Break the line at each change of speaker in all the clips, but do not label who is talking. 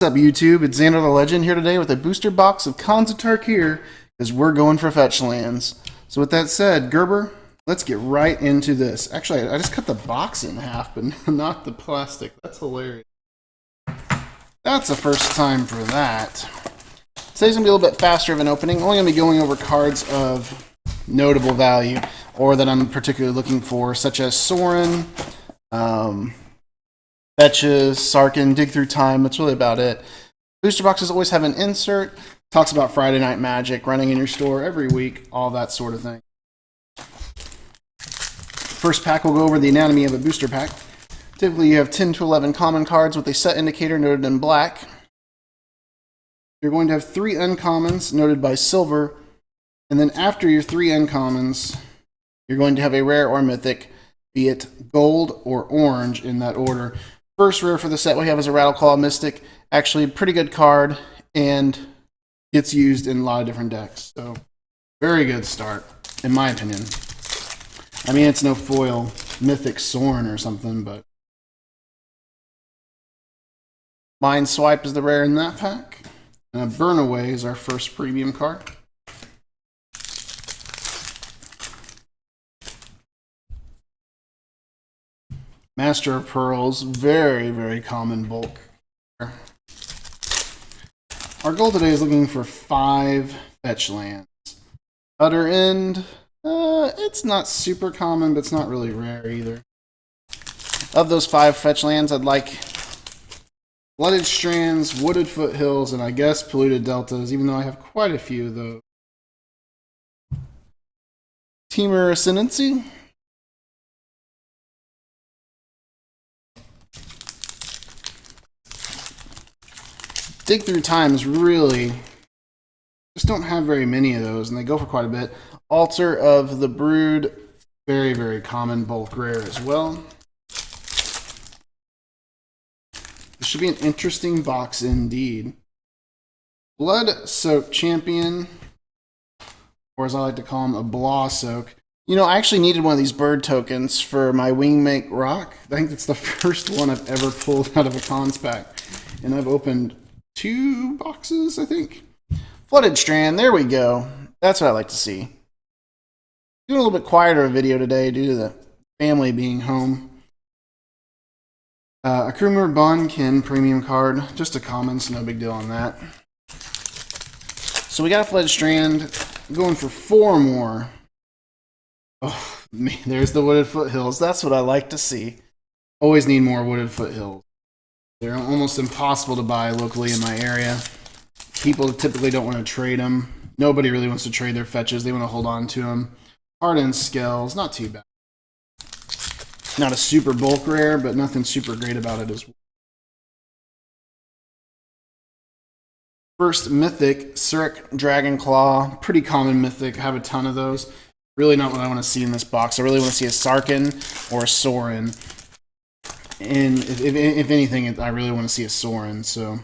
What's up, YouTube? It's Xandar the Legend here today with a booster box of Cons of Tarkir because we're going for fetch lands. So with that said, Gerber, let's get right into this. Actually, I just cut the box in half, but not the plastic. That's hilarious. That's the first time for that. Today's going to be a little bit faster of an opening. Only going to be going over cards of notable value or that I'm particularly looking for, such as Sorin, Fetches, Sarkin, Dig Through Time. That's really about it. Booster boxes always have an insert. Talks about Friday Night Magic, running in your store every week, all that sort of thing. First pack, we'll go over the anatomy of a booster pack. Typically, you have 10 to 11 common cards with a set indicator noted in black. You're going to have 3 uncommons noted by silver. And then after your 3 uncommons, you're going to have a rare or mythic, be it gold or orange in that order. First rare for the set we have is a Rattleclaw Mystic. Actually, a pretty good card and gets used in a lot of different decks. So, very good start, in my opinion. I mean, it's no foil Mythic Sorin or something, but Mind Swipe is the rare in that pack. And a Burn Away is our first premium card. Master of Pearls, very, very common bulk. Our goal today is looking for 5 fetch lands. Utter End, it's not super common, but it's not really rare either. Of those 5 fetch lands, I'd like Flooded Strands, Wooded Foothills, and I guess Polluted Deltas, even though I have quite a few of those. Temur Ascendancy. Dig Through Time is really, just don't have very many of those, and they go for quite a bit. Altar of the Brood, very, very common bulk rare as well. This should be an interesting box indeed. Blood Soak Champion, or as I like to call him, a Blah Soak. You know, I actually needed one of these bird tokens for my Wingmake Rock. I think it's the first one I've ever pulled out of a cons pack, and I've opened 2 boxes, I think. Flooded Strand, there we go. That's what I like to see. Doing a little bit quieter of a video today due to the family being home. A Krumr Bonkin premium card, just a common, so no big deal on that. So we got a Flooded Strand, I'm going for 4 more. Oh, man, there's the Wooded Foothills. That's what I like to see. Always need more Wooded Foothills. They're almost impossible to buy locally in my area. People typically don't want to trade them. Nobody really wants to trade their fetches. They want to hold on to them. Hardened Skells, not too bad. Not a super bulk rare, but nothing super great about it as well. First Mythic, Surik Dragonclaw. Pretty common Mythic. I have a ton of those. Really not what I want to see in this box. I really want to see a Sarkin or a Sorin. And if anything, I really want to see a Sorin. So,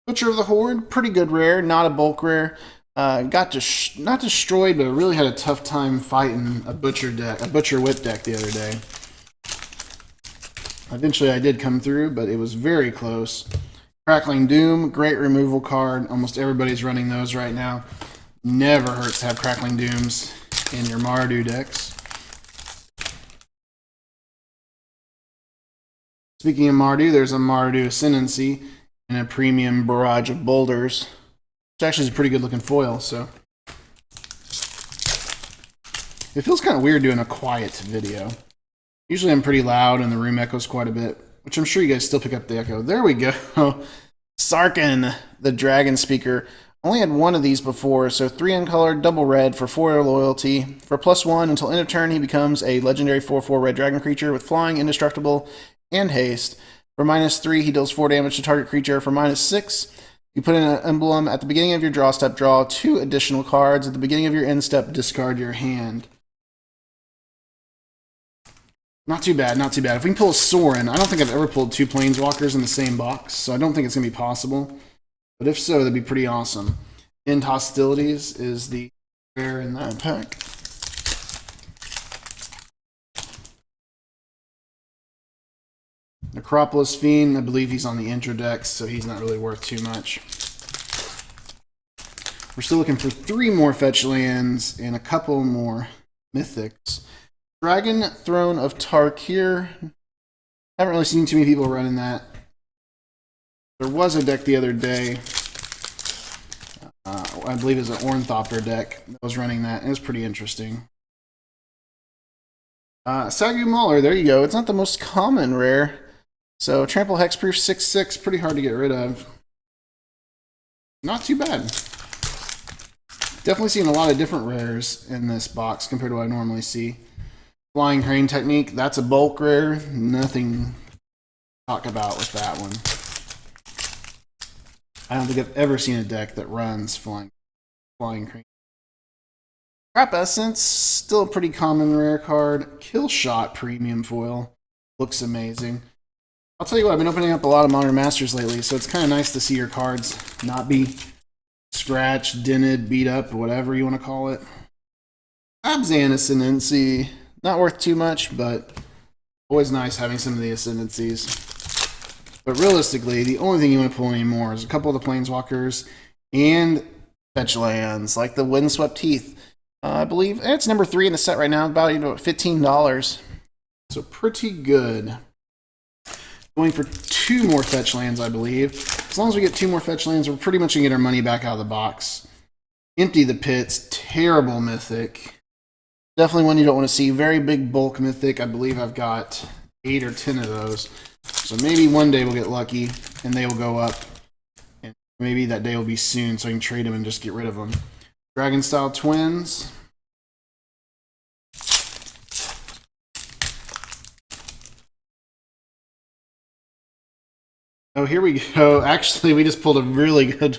Butcher of the Horde, pretty good rare, not a bulk rare. Got not destroyed, but really had a tough time fighting a Butcher Whip deck the other day. Eventually, I did come through, but it was very close. Crackling Doom, great removal card. Almost everybody's running those right now. Never hurts to have Crackling Dooms in your Mardu decks. Speaking of Mardu, there's a Mardu Ascendancy and a premium Barrage of Boulders, which actually is a pretty good looking foil, so. It feels kind of weird doing a quiet video. Usually I'm pretty loud and the room echoes quite a bit, which I'm sure you guys still pick up the echo. There we go. Sarkin, the Dragon Speaker. Only had 1 of these before, so 3 uncolored, double red for 4 loyalty. For +1, until end of turn, he becomes a legendary 4/4 red dragon creature with flying, indestructible, and haste. For -3, he deals 4 damage to target creature. For -6, you put in an emblem at the beginning of your draw step, draw 2 additional cards. At the beginning of your end step, discard your hand. Not too bad, not too bad. If we can pull a Sorin, I don't think I've ever pulled 2 Planeswalkers in the same box, so I don't think it's going to be possible. But if so, that'd be pretty awesome. End Hostilities is the rare in that pack. Necropolis Fiend, I believe he's on the intro deck, so he's not really worth too much. We're still looking for 3 more fetch lands and a couple more mythics. Dragon Throne of Tarkir. Haven't really seen too many people running that. There was a deck the other day. I believe it was an Ornithopter deck that was running that. It was pretty interesting. Sagu Mauler, there you go. It's not the most common rare. So Trample Hexproof 6/6, pretty hard to get rid of. Not too bad. Definitely seeing a lot of different rares in this box compared to what I normally see. Flying Crane Technique, that's a bulk rare. Nothing to talk about with that one. I don't think I've ever seen a deck that runs Flying Crane. Crap Essence, still a pretty common rare card. Kill Shot Premium Foil, looks amazing. I'll tell you what, I've been opening up a lot of Modern Masters lately, so it's kind of nice to see your cards not be scratched, dented, beat up, whatever you want to call it. Abzan Ascendancy, not worth too much, but always nice having some of the Ascendancies. But realistically, the only thing you want to pull anymore is a couple of the Planeswalkers and fetch lands, like the Windswept Heath. I believe it's number 3 in the set right now, about $15. So pretty good. Going for 2 more fetch lands, I believe. As long as we get 2 more fetch lands, we're pretty much going to get our money back out of the box. Empty the Pits, terrible mythic. Definitely one you don't want to see. Very big bulk mythic. I believe I've got 8 or 10 of those. So maybe one day we'll get lucky and they will go up. And maybe that day will be soon so I can trade them and just get rid of them. Dragon Style Twins. Oh, here we go. Actually, we just pulled a really good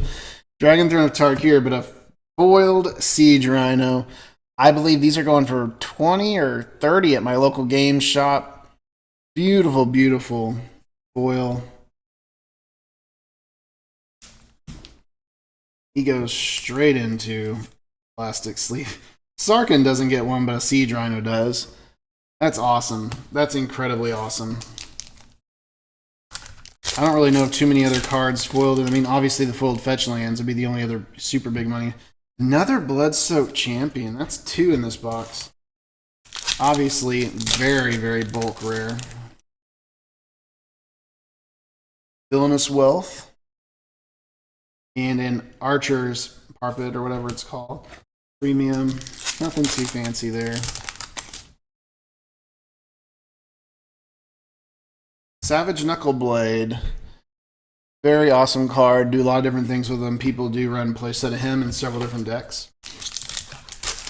Dragon Throne of Tarkir, but a foiled Siege Rhino. I believe these are going for 20 or 30 at my local game shop. Beautiful, beautiful foil. He goes straight into plastic sleeve. Sarkhan doesn't get one, but a Siege Rhino does. That's awesome. That's incredibly awesome. I don't really know too many other cards foiled. I mean, obviously the foiled fetch lands would be the only other super big money. Another Blood-Soaked Champion. That's 2 in this box. Obviously, very, very bulk rare. Villainous Wealth. And an Archer's Parpet, or whatever it's called. Premium. Nothing too fancy there. Savage Knuckleblade. Very awesome card. Do a lot of different things with him. People do run and play a set of him in several different decks.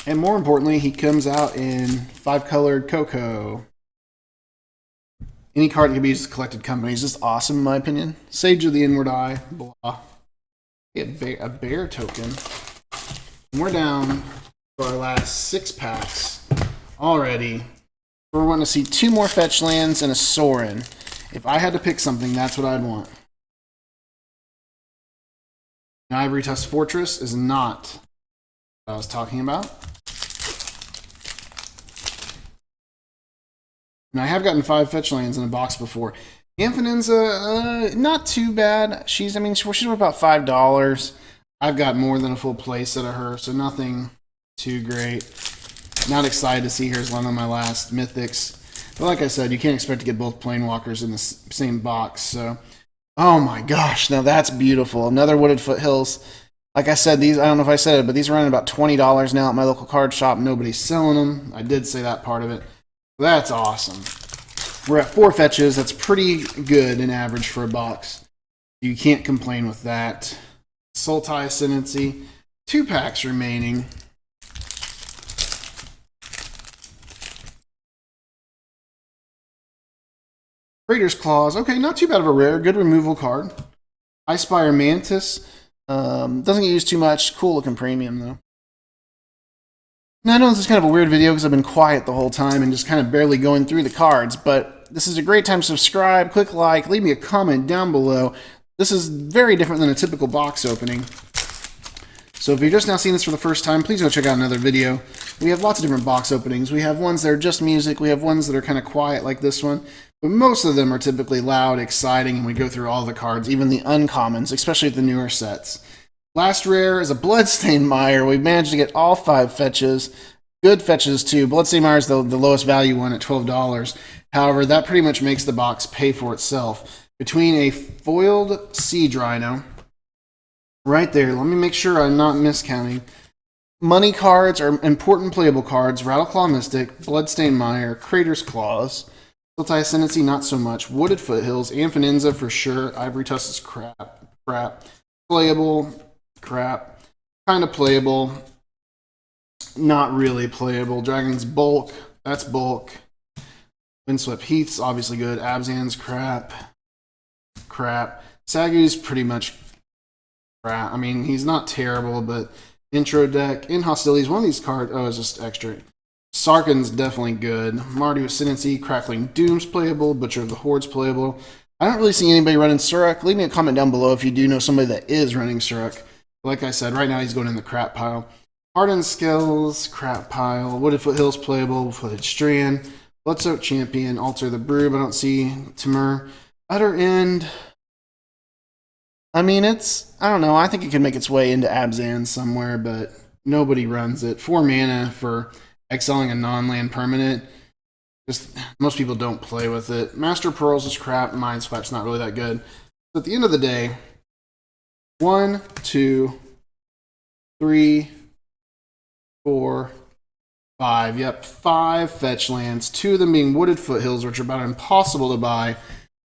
And more importantly, he comes out in 5-colored Cocoa. Any card that can be used as collected company is just awesome in my opinion. Sage of the Inward Eye. Blah. A bear token. And we're down to our last 6 packs already. We're wanting to see 2 more fetch lands and a Sorin. If I had to pick something, that's what I'd want. An Ivory Tusk Fortress is not what I was talking about. And I have gotten 5 fetch lands in a box before. Infinenza, not too bad. She's worth about $5. I've got more than a full play set of her, so nothing too great. Not excited to see her as one of my last mythics. But like I said, you can't expect to get both Planewalkers in the same box. So, oh my gosh, now that's beautiful. Another Wooded Foothills. Like I said, these, I don't know if I said it, but these are running about $20 now at my local card shop. Nobody's selling them. I did say that part of it. That's awesome. We're at 4 fetches. That's pretty good in average for a box. You can't complain with that. Sultai Ascendancy. 2 packs remaining. Raider's Claws. Okay, not too bad of a rare. Good removal card. Icespire Mantis. Doesn't get used too much. Cool looking premium, though. Now, I know this is kind of a weird video because I've been quiet the whole time and just kind of barely going through the cards, but this is a great time to subscribe, click like, leave me a comment down below. This is very different than a typical box opening. So if you're just now seeing this for the first time, please go check out another video. We have lots of different box openings. We have ones that are just music. We have ones that are kind of quiet like this one. But most of them are typically loud, exciting, and we go through all the cards, even the uncommons, especially the newer sets. Last rare is a Bloodstained Mire. We've managed to get all 5 fetches. Good fetches, too. Bloodstained Mire is the lowest value one at $12. However, that pretty much makes the box pay for itself. Between a foiled Siege Rhino, right there, let me make sure I'm not miscounting. Money cards are important playable cards. Rattleclaw Mystic, Bloodstained Mire, Crater's Claws, Siltai Ascendancy, not so much. Wooded Foothills, Amphinenza for sure. Ivory Tusk is crap. Playable, crap. Kind of playable. Not really playable. Dragon's Bulk, that's bulk. Windswept Heath's obviously good. Abzan's crap. Sagu's pretty much crap. I mean, he's not terrible, but intro deck, in hostilities, one of these cards, oh, it's just extra. Sarkhan's definitely good. Mardu Ascendancy, Crackling Doom's playable. Butcher of the Horde's playable. I don't really see anybody running Suruk. Leave me a comment down below if you do know somebody that is running Suruk. Like I said, right now he's going in the crap pile. Hardened Skills, crap pile. Wooded Foothills playable. Footed Strand. Bloodsoaked Champion. Alter the Brood. I don't see Timur. Utter End. I mean, I don't know. I think it can make its way into Abzan somewhere, but nobody runs it. 4 mana for exiling a non-land permanent. Just most people don't play with it. Master Pearls is crap. Mindsweep's not really that good. So at the end of the day, 1, 2, 3, 4, 5. Yep, 5 fetch lands. 2 of them being Wooded Foothills, which are about impossible to buy.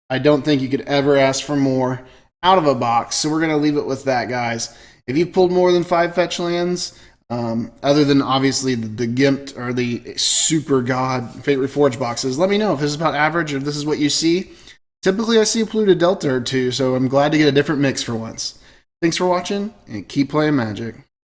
I don't think you could ever ask for more out of a box. So we're going to leave it with that, guys. If you pulled more than 5 fetch lands, other than obviously the Gimped or the Super God Fate Reforged boxes, let me know if this is about average or if this is what you see. Typically, I see a polluted Delta or 2, so I'm glad to get a different mix for once. Thanks for watching, and keep playing Magic.